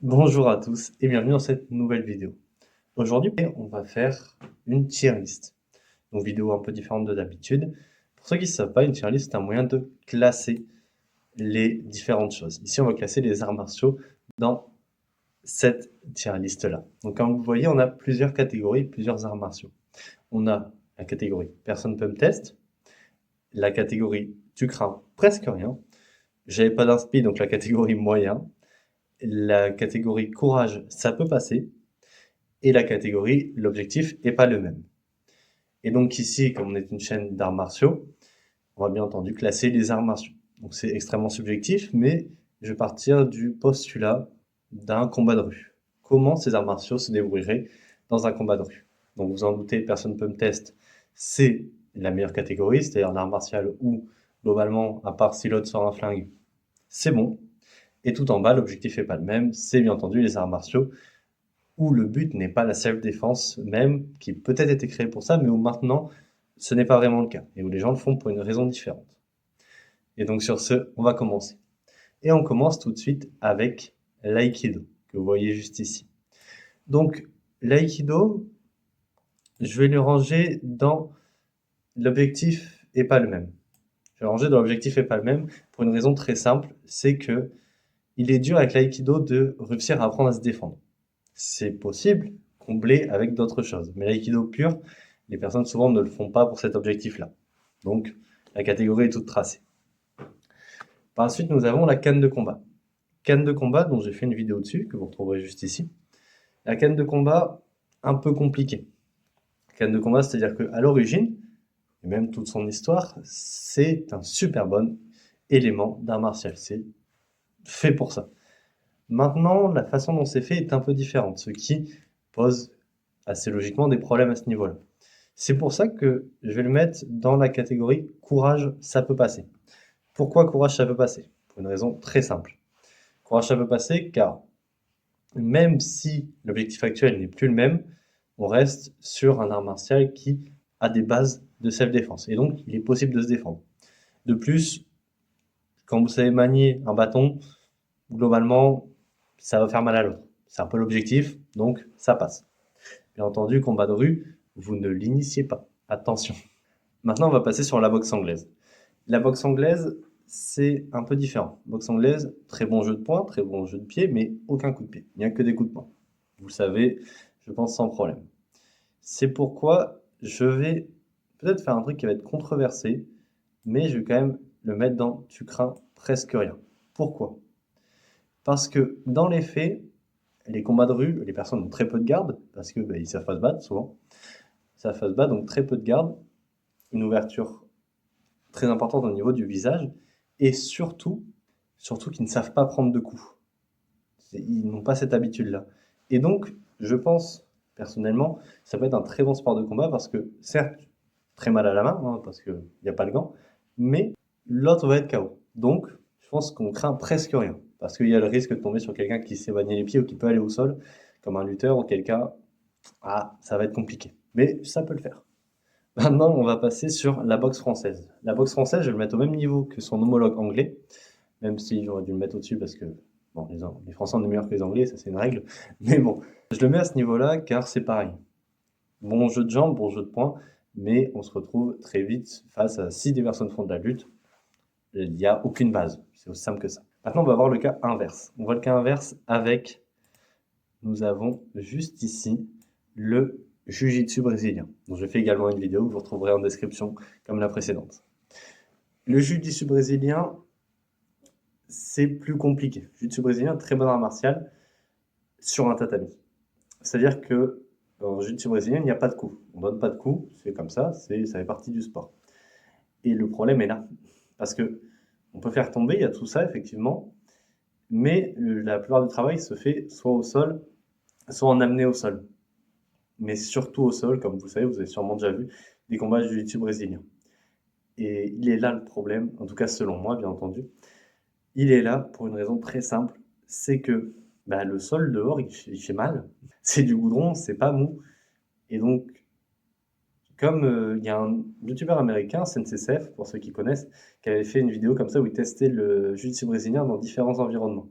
Bonjour à tous et bienvenue dans cette nouvelle vidéo. Aujourd'hui, on va faire une tier list. Donc vidéo un peu différente de d'habitude. Pour ceux qui ne savent pas, une tier list, c'est un moyen de classer les différentes choses. Ici, on va classer les arts martiaux dans cette tier list-là. Donc comme vous voyez, on a plusieurs catégories, plusieurs arts martiaux. On a la catégorie personne peut me test, la catégorie tu crains presque rien, j'avais pas d'inspi, donc la catégorie moyen, la catégorie courage, ça peut passer, et la catégorie l'objectif est pas le même. Et donc ici, comme on est une chaîne d'arts martiaux, on va bien entendu classer les arts martiaux. Donc c'est extrêmement subjectif, mais je vais partir du postulat d'un combat de rue. Comment ces arts martiaux se débrouilleraient dans un combat de rue? Donc vous en doutez, personne ne peut me tester, c'est la meilleure catégorie, c'est-à-dire l'art martial où, globalement, à part si l'autre sort un flingue, c'est bon. Et tout en bas, l'objectif est pas le même, c'est bien entendu les arts martiaux où le but n'est pas la self-défense même, qui peut-être été créée pour ça, mais où maintenant ce n'est pas vraiment le cas, et où les gens le font pour une raison différente. Et donc sur ce, on va commencer. Et on commence tout de suite avec l'aïkido, que vous voyez juste ici. Donc l'aïkido, je vais le ranger dans l'objectif est pas le même. Je vais le ranger dans l'objectif est pas le même pour une raison très simple, c'est que il est dur avec l'aïkido de réussir à apprendre à se défendre. C'est possible, comblé avec d'autres choses. Mais l'aïkido pur, les personnes souvent ne le font pas pour cet objectif-là. Donc, la catégorie est toute tracée. Par la suite, nous avons la canne de combat. Canne de combat, dont j'ai fait une vidéo dessus, que vous retrouverez juste ici. La canne de combat, un peu compliquée. Canne de combat, c'est-à-dire qu'à l'origine, et même toute son histoire, c'est un super bon élément d'art martial. C'est fait pour ça. Maintenant, la façon dont c'est fait est un peu différente, ce qui pose assez logiquement des problèmes à ce niveau-là. C'est pour ça que je vais le mettre dans la catégorie courage, ça peut passer. Pourquoi courage, ça peut passer? Pour une raison très simple. Courage, ça peut passer car même si l'objectif actuel n'est plus le même, on reste sur un art martial qui a des bases de self-défense. Et donc, il est possible de se défendre. De plus, quand vous savez manier un bâton, globalement, ça va faire mal à l'autre. C'est un peu l'objectif, donc ça passe. Bien entendu, combat de rue, vous ne l'initiez pas. Attention. Maintenant, on va passer sur la boxe anglaise. La boxe anglaise, c'est un peu différent. Boxe anglaise, très bon jeu de poing, très bon jeu de pied, mais aucun coup de pied. Il n'y a que des coups de poing. Vous le savez, je pense sans problème. C'est pourquoi je vais peut-être faire un truc qui va être controversé, mais je vais quand même le mettre dans tu crains presque rien. Pourquoi? Parce que dans les faits, les combats de rue, les personnes ont très peu de garde, parce que ils savent pas se battre souvent. Ils savent pas se battre, donc très peu de garde, une ouverture très importante au niveau du visage, et surtout qu'ils ne savent pas prendre de coups. Ils n'ont pas cette habitude-là. Et donc, je pense, personnellement, ça peut être un très bon sport de combat parce que, certes, très mal à la main, hein, parce qu'il n'y a pas le gant, mais l'autre va être KO. Donc, je pense qu'on craint presque rien. Parce qu'il y a le risque de tomber sur quelqu'un qui sait manier les pieds ou qui peut aller au sol, comme un lutteur, auquel cas, ça va être compliqué. Mais ça peut le faire. Maintenant, on va passer sur la boxe française. La boxe française, je vais le mettre au même niveau que son homologue anglais, même si j'aurais dû le mettre au-dessus parce que bon, les Français sont meilleurs que les Anglais, ça c'est une règle. Mais bon, je le mets à ce niveau-là car c'est pareil. Bon jeu de jambes, bon jeu de poing, mais on se retrouve très vite face à si des personnes font de la lutte, il n'y a aucune base. C'est aussi simple que ça. Maintenant, on va voir le cas inverse. On voit le cas inverse avec, nous avons juste ici le Jiu-Jitsu brésilien, dont je fais également une vidéo que vous retrouverez en description comme la précédente. Le Jiu-Jitsu brésilien, c'est plus compliqué. Le Jiu-Jitsu brésilien, très bon art martial sur un tatami. C'est-à-dire que dans le Jiu-Jitsu brésilien, il n'y a pas de coups. On donne pas de coups, c'est comme ça fait partie du sport. Et le problème est là. Parce que on peut faire tomber, il y a tout ça, effectivement, mais la plupart du travail se fait soit au sol, soit en amené au sol. Mais surtout au sol, comme vous savez, vous avez sûrement déjà vu des combats de jiu-jitsu brésilien. Et il est là le problème, en tout cas selon moi, bien entendu. Il est là pour une raison très simple, c'est que le sol dehors, il fait mal. C'est du goudron, c'est pas mou. Et donc, comme il y a un youtubeur américain, SenseSF, pour ceux qui connaissent, qui avait fait une vidéo comme ça où il testait le jiu-jitsu brésilien dans différents environnements.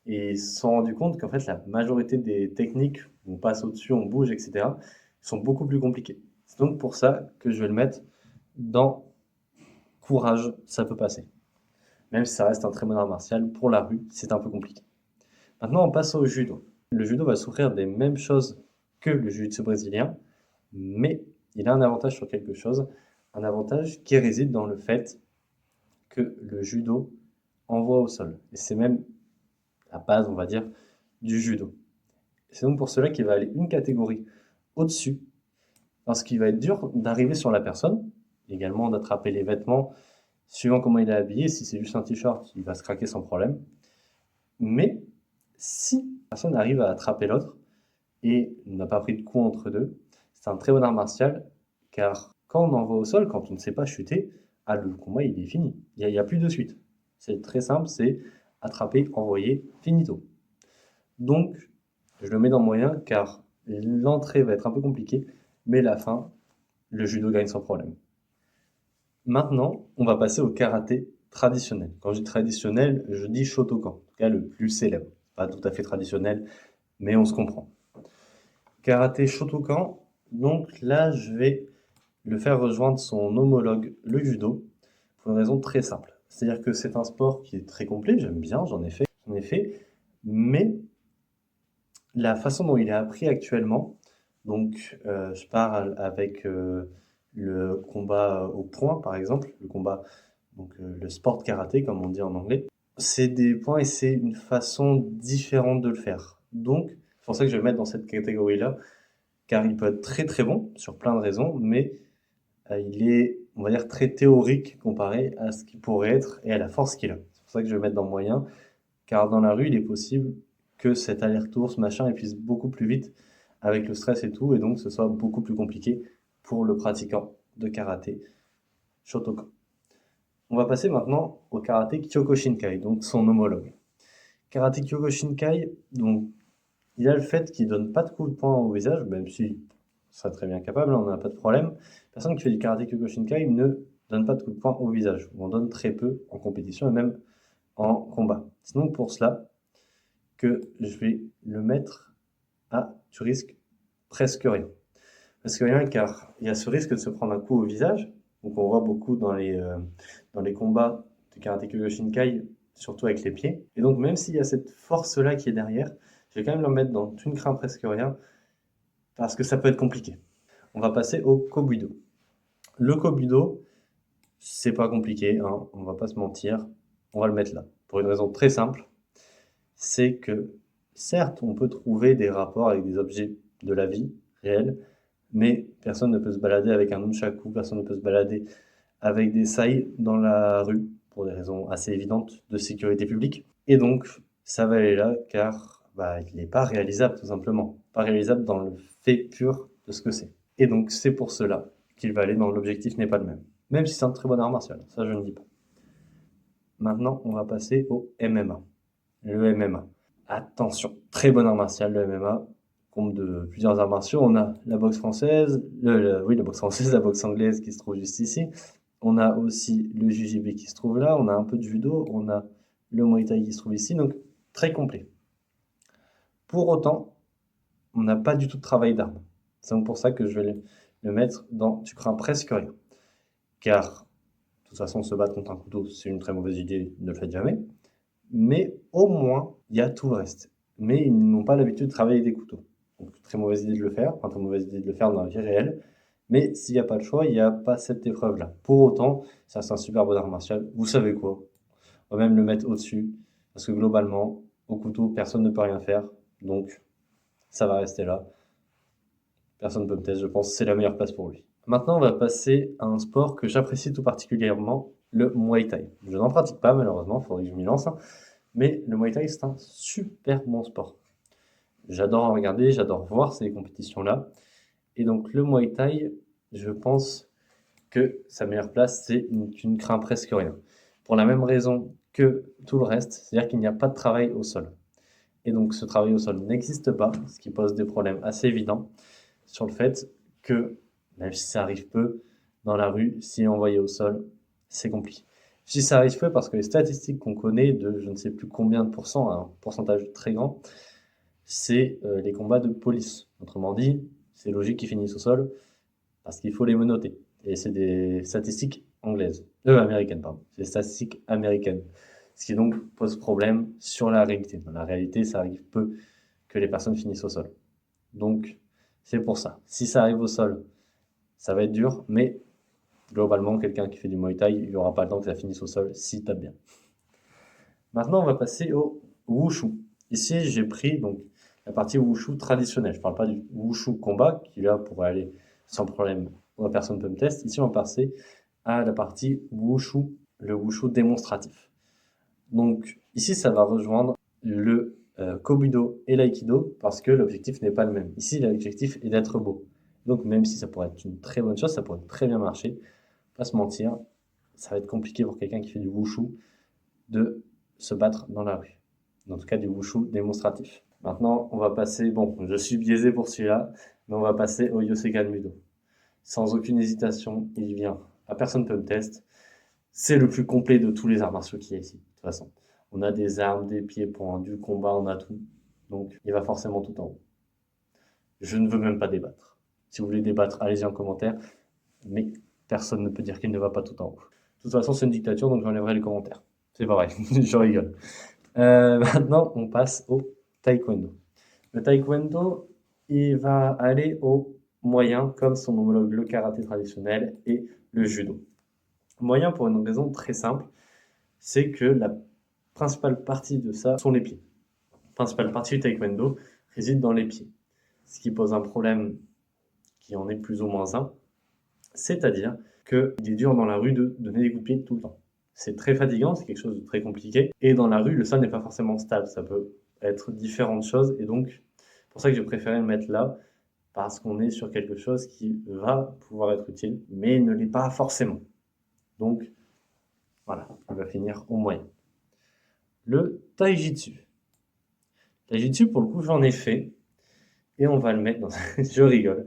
Et ils se sont rendus compte qu'en fait, la majorité des techniques, où on passe au-dessus, on bouge, etc., sont beaucoup plus compliquées. C'est donc pour ça que je vais le mettre dans courage, ça peut passer. Même si ça reste un très bon art martial, pour la rue, c'est un peu compliqué. Maintenant, on passe au judo. Le judo va souffrir des mêmes choses que le jiu-jitsu brésilien, mais il a un avantage sur quelque chose, un avantage qui réside dans le fait que le judo envoie au sol. Et c'est même la base, on va dire, du judo. C'est donc pour cela qu'il va aller une catégorie au-dessus, parce qu'il va être dur d'arriver sur la personne, également d'attraper les vêtements, suivant comment il est habillé. Si c'est juste un t-shirt, il va se craquer sans problème. Mais si la personne arrive à attraper l'autre et n'a pas pris de coup entre deux, c'est un très bon art martial, car quand on envoie au sol, quand on ne sait pas chuter, le combat il est fini. Il n'y a plus de suite. C'est très simple, c'est attraper, envoyer, finito. Donc, je le mets dans moyen car l'entrée va être un peu compliquée, mais la fin, le judo gagne sans problème. Maintenant, on va passer au karaté traditionnel. Quand je dis traditionnel, je dis Shotokan, en tout cas le plus célèbre. Pas tout à fait traditionnel, mais on se comprend. Karaté Shotokan, donc là, je vais le faire rejoindre son homologue, le judo, pour une raison très simple. C'est-à-dire que c'est un sport qui est très complet, j'aime bien, j'en ai fait, mais la façon dont il est appris actuellement, donc je parle avec le combat au point, par exemple, le combat, donc le sport karaté, comme on dit en anglais, c'est des points et c'est une façon différente de le faire. Donc, c'est pour ça que je vais le mettre dans cette catégorie-là, car il peut être très très bon sur plein de raisons, mais il est, on va dire, très théorique comparé à ce qu'il pourrait être et à la force qu'il a. C'est pour ça que je vais le mettre dans moyen, car dans la rue, il est possible que cet aller-retour, ce machin, il puisse beaucoup plus vite avec le stress et tout, et donc ce soit beaucoup plus compliqué pour le pratiquant de karaté Shotokan. On va passer maintenant au karaté Kyokushinkai, donc son homologue. Karaté Kyokushinkai, donc il a le fait qu'il donne pas de coups de poing au visage, même si serait très bien capable, on n'a pas de problème. Personne qui fait du karaté Kyokushinkai ne donne pas de coups de poing au visage, ou en donne très peu en compétition et même en combat. C'est donc pour cela que je vais le mettre à tu risques presque rien. Presque rien car il y a ce risque de se prendre un coup au visage, donc on voit beaucoup dans les combats de karaté Kyokushinkai, surtout avec les pieds. Et donc même s'il y a cette force-là qui est derrière, je vais quand même le mettre dans tu ne crains presque rien, parce que ça peut être compliqué. On va passer au Kobudo. Le Kobudo, c'est pas compliqué, hein, on va pas se mentir, on va le mettre là. Pour une raison très simple, c'est que certes, on peut trouver des rapports avec des objets de la vie réelle, mais personne ne peut se balader avec un nunchaku, personne ne peut se balader avec des sailles dans la rue, pour des raisons assez évidentes de sécurité publique. Et donc, ça va aller là, car il n'est pas réalisable, tout simplement. Pas réalisable dans le fait pur de ce que c'est. Et donc, c'est pour cela qu'il va aller dans l'objectif n'est pas le même. Même si c'est un très bon art martial, ça je ne dis pas. Maintenant, on va passer au MMA. Le MMA. Attention, très bon art martial, le MMA. Compte de plusieurs arts martiaux. On a la boxe française, la boxe française, la boxe anglaise qui se trouve juste ici. On a aussi le JJB qui se trouve là. On a un peu de judo. On a le Muay Thai qui se trouve ici. Donc, très complet. Pour autant, on n'a pas du tout de travail d'armes. C'est donc pour ça que je vais le mettre dans tu crains presque rien. Car, de toute façon, se battre contre un couteau, c'est une très mauvaise idée, ne le faites jamais. Mais au moins, il y a tout le reste. Mais ils n'ont pas l'habitude de travailler des couteaux. Donc, très mauvaise idée de le faire, très mauvaise idée de le faire dans la vie réelle. Mais s'il n'y a pas de choix, il n'y a pas cette épreuve-là. Pour autant, ça c'est un super bon art martial. Vous savez quoi? On va même le mettre au-dessus. Parce que globalement, au couteau, personne ne peut rien faire. Donc, ça va rester là. Personne ne peut me tester, je pense que c'est la meilleure place pour lui. Maintenant, on va passer à un sport que j'apprécie tout particulièrement, le Muay Thai. Je n'en pratique pas, malheureusement, il faudrait que je m'y lance. Mais le Muay Thai, c'est un super bon sport. J'adore en regarder, j'adore voir ces compétitions-là. Et donc, le Muay Thai, je pense que sa meilleure place, c'est tu ne crains presque rien. Pour la même raison que tout le reste, c'est-à-dire qu'il n'y a pas de travail au sol. Et donc, ce travail au sol n'existe pas, ce qui pose des problèmes assez évidents sur le fait que, même si ça arrive peu, dans la rue, si envoyé au sol, c'est compliqué. Je dis ça arrive peu parce que les statistiques qu'on connaît de je ne sais plus combien de pourcents, un pourcentage très grand, c'est les combats de police. Autrement dit, c'est logique qu'ils finissent au sol parce qu'il faut les menotter. Et c'est des statistiques anglaises. Américaines, pardon. C'est des statistiques américaines. Ce qui donc pose problème sur la réalité. Dans la réalité, ça arrive peu que les personnes finissent au sol. Donc, c'est pour ça. Si ça arrive au sol, ça va être dur, mais globalement, quelqu'un qui fait du Muay Thai, il n'y aura pas le temps que ça finisse au sol s'il tape bien. Maintenant, on va passer au Wushu. Ici, j'ai pris donc la partie Wushu traditionnelle. Je ne parle pas du Wushu combat, qui là pourrait aller sans problème où la personne peut me tester. Ici, on va passer à la partie Wushu, le Wushu démonstratif. Donc ici, ça va rejoindre le Kobudo et l'Aikido parce que l'objectif n'est pas le même. Ici, l'objectif est d'être beau. Donc même si ça pourrait être une très bonne chose, ça pourrait très bien marcher. Pas se mentir, ça va être compliqué pour quelqu'un qui fait du Wushu de se battre dans la rue. En tout cas, du Wushu démonstratif. Maintenant, on va passer, bon, je suis biaisé pour celui-là, mais on va passer au Yosegan Mudo. Sans aucune hésitation, il vient à personne peut me tester. C'est le plus complet de tous les arts martiaux qu'il y a ici, de toute façon. On a des armes, des pieds-points, du combat, on a tout. Donc, il va forcément tout en haut. Je ne veux même pas débattre. Si vous voulez débattre, allez-y en commentaire. Mais personne ne peut dire qu'il ne va pas tout en haut. De toute façon, c'est une dictature, donc j'enlèverai les commentaires. C'est pareil, je rigole. Maintenant, on passe au taekwondo. Le taekwondo, il va aller au moyen, comme son homologue le karaté traditionnel et le judo. Moyen pour une raison très simple, c'est que la principale partie de ça sont les pieds. La principale partie du taekwondo réside dans les pieds. Ce qui pose un problème qui en est plus ou moins un, c'est-à-dire qu'il est dur dans la rue de donner des coups de pied tout le temps. C'est très fatigant, c'est quelque chose de très compliqué. Et dans la rue, le sol n'est pas forcément stable, ça peut être différentes choses. Et donc, c'est pour ça que j'ai préféré le mettre là, parce qu'on est sur quelque chose qui va pouvoir être utile, mais ne l'est pas forcément. Donc, voilà, il va finir au moyen. Le taijitsu. Taijitsu, pour le coup, j'en ai fait. Et on va le mettre dans... Je rigole.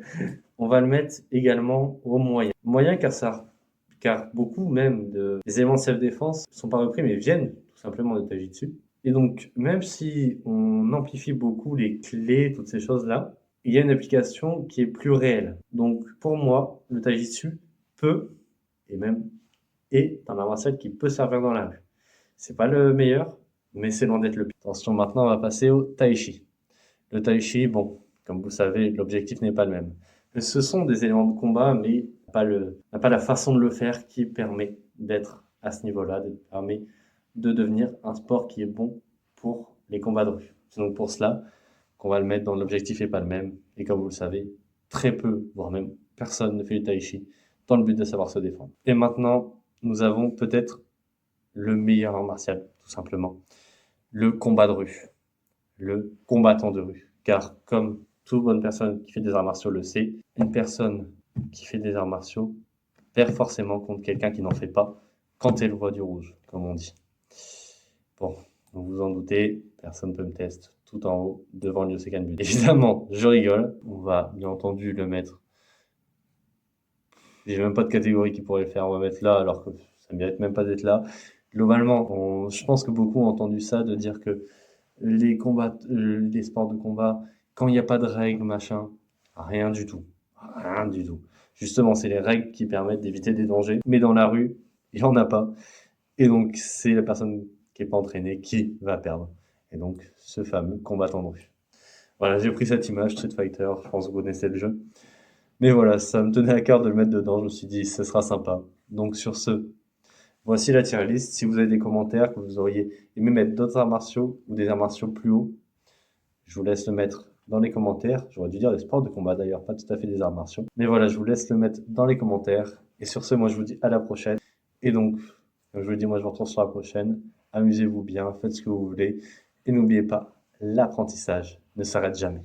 On va le mettre également au moyen. Moyen car beaucoup même des éléments de self-défense sont pas repris, mais viennent tout simplement de taijitsu. Et donc, même si on amplifie beaucoup les clés, toutes ces choses-là, il y a une application qui est plus réelle. Donc, pour moi, le taijitsu peut, et même est un art martial qui peut servir dans la rue. C'est pas le meilleur, mais c'est loin d'être le pire. Attention, maintenant, on va passer au tai chi. Le tai chi, bon, comme vous savez, l'objectif n'est pas le même. Ce sont des éléments de combat, mais pas la façon de le faire qui permet d'être à ce niveau-là, qui permet de devenir un sport qui est bon pour les combats de rue. C'est donc pour cela qu'on va le mettre dans l'objectif n'est pas le même. Et comme vous le savez, très peu, voire même personne ne fait le tai chi dans le but de savoir se défendre. Et maintenant, nous avons peut-être le meilleur art martial, tout simplement. Le combat de rue. Le combattant de rue. Car comme toute bonne personne qui fait des arts martiaux le sait, une personne qui fait des arts martiaux perd forcément contre quelqu'un qui n'en fait pas quand elle voit du rouge, comme on dit. Bon, vous vous en doutez, personne ne peut me tester tout en haut devant le Yosekan Budo. Évidemment, je rigole. On va bien entendu le mettre. J'ai même pas de catégorie qui pourrait le faire. On va mettre là alors que ça ne mérite même pas d'être là. Globalement, je pense que beaucoup ont entendu ça, de dire que les sports de combat, quand il n'y a pas de règles, machin, rien du tout. Rien du tout. Justement, c'est les règles qui permettent d'éviter des dangers. Mais dans la rue, il n'y en a pas. Et donc, c'est la personne qui n'est pas entraînée qui va perdre. Et donc, ce fameux combattant de rue. Voilà, j'ai pris cette image, Street Fighter, je pense que vous connaissez le jeu. Mais voilà, ça me tenait à cœur de le mettre dedans, je me suis dit, ce sera sympa. Donc sur ce, voici la tier list. Si vous avez des commentaires, que vous auriez aimé mettre d'autres arts martiaux ou des arts martiaux plus hauts, je vous laisse le mettre dans les commentaires. J'aurais dû dire des sports de combat d'ailleurs, pas tout à fait des arts martiaux. Mais voilà, je vous laisse le mettre dans les commentaires. Et sur ce, moi je vous dis à la prochaine. Et donc, comme je vous dis, moi je vous retrouve sur la prochaine. Amusez-vous bien, faites ce que vous voulez. Et n'oubliez pas, l'apprentissage ne s'arrête jamais.